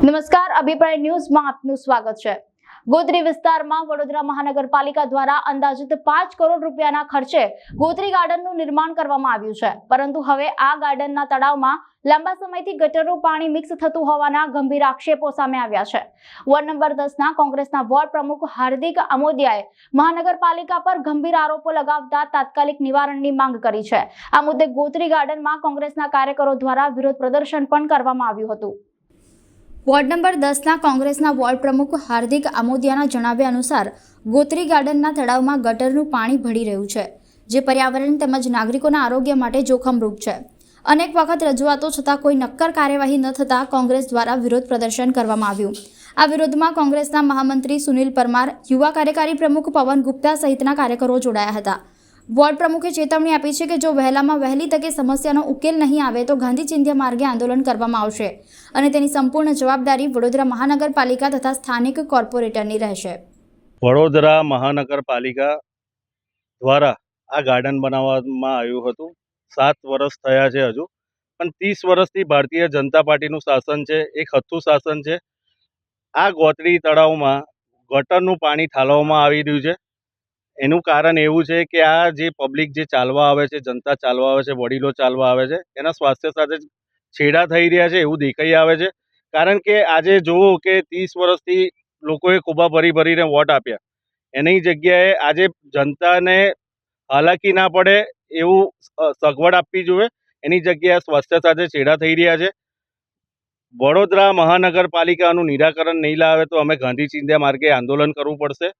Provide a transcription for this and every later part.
નમસ્કાર, અભિપ્રાય ન્યૂઝમાં આપનું સ્વાગત છે। ગોત્રી વિસ્તારમાં વડોદરા મહાનગરપાલિકા દ્વારા અંદાજિત 5 કરોડ રૂપિયાના ખર્ચે ગોત્રી ગાર્ડનનું નિર્માણ કરવામાં આવ્યું છે, પરંતુ હવે આ ગાર્ડનના તળાવમાં લાંબા સમયથી ગટરનું પાણી મિક્સ થતું હોવાના ગંભીર આક્ષેપો સામે આવ્યા છે। વોર્ડ નંબર 10ના કોંગ્રેસના વોર્ડ પ્રમુખ હાર્દિક અમોદિયાએ મહાનગરપાલિકા પર ગંભીર આરોપો લગાવતા તાત્કાલિક નિવારણની માંગ કરી છે। આ મુદ્દે ગોત્રી ગાર્ડનમાં કોંગ્રેસના કાર્યકરો દ્વારા વિરોધ પ્રદર્શન પણ કરવામાં આવ્યું હતું। વોર્ડ નંબર 10ના કોંગ્રેસના વોર્ડ પ્રમુખ હાર્દિક અમોદિયાના જણાવ્યા અનુસાર ગોત્રી ગાર્ડનના તળાવમાં ગટરનું પાણી ભળી રહ્યું છે, જે પર્યાવરણ તેમજ નાગરિકોના આરોગ્ય માટે જોખમરૂપ છે। અનેક વખત રજૂઆતો છતાં કોઈ નક્કર કાર્યવાહી ન થતાં કોંગ્રેસ દ્વારા વિરોધ પ્રદર્શન કરવામાં આવ્યું। આ વિરોધમાં કોંગ્રેસના મહામંત્રી સુનિલ પરમાર, યુવા કાર્યકારી પ્રમુખ પવન ગુપ્તા સહિતના કાર્યકરો જોડાયા હતા। વોર્ડ પ્રમુખે ચેતવણી આપી છે કે જો વહેલામાં વહેલી તકે સમસ્યાનો ઉકેલ નહીં આવે તો ગાંધી ચિંધ્યા માર્ગે આંદોલન કરવામાં આવશે અને તેની સંપૂર્ણ જવાબદારી વડોદરા મહાનગરપાલિકા તથા સ્થાનિક કોર્પોરેટરની રહેશે। વડોદરા મહાનગરપાલિકા દ્વારા આ ગાર્ડન બનાવવામાં આવ્યું હતું। 7 વર્ષ થયા છે હજુ, પણ 30 વર્ષથી ભારતીય જનતા પાર્ટીનું શાસન છે, એક હથ્થું શાસન છે। આ ગોત્રી તળાવમાં ગટરનું પાણી ઠાલવવામાં આવી રહ્યું છે। એનું કારણ એવું છે કે આ જે પબ્લિક જે ચાલવા આવે છે, જનતા ચાલવા આવે છે, વડીલો ચાલવા આવે છે, એના સ્વાસ્થ્ય સાથે છેડા થઈ રહ્યા છે એવું દેખાઈ આવે છે। કારણ કે આજે જુઓ કે 30 વર્ષથી લોકોએ ખોબા ભરીને વોટ આપ્યા, એની જગ્યાએ આજે જનતાને હાલાકી ના પડે એવું સગવડ આપવી જોઈએ, એની જગ્યાએ સ્વાસ્થ્ય સાથે છેડા થઈ રહ્યા છે। વડોદરા મહાનગરપાલિકાનું નિરાકરણ નહીં લાવે તો અમે ગાંધી ચિંધ્યા માર્ગે આંદોલન કરવું પડશે।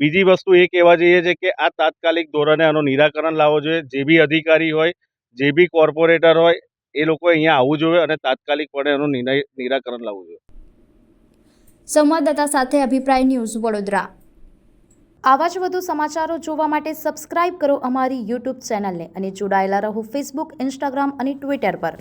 બીજી વસ્તુ એ કહેવા જઈએ છે કે આ તાત્કાલિક ધોરણે આનું નિરાકરણ લાવવું જોઈએ। જે બી અધિકારી હોય, જે બી કોર્પોરેટર હોય, એ લોકો અહીંયા આવવું જોઈએ અને તાત્કાલિકપણે એનું નિરાકરણ લાવવું જોઈએ। સંવાદદાતા સાથે અભિપ્રાય ન્યૂઝ, વડોદરા। આવા જ વધુ સમાચારો જોવા માટે સબસ્ક્રાઇબ કરો અમારી યુટ્યુબ ચેનલને અને જોડાયેલા રહો ફેસબુક, ઇન્સ્ટાગ્રામ અને ટ્વિટર પર।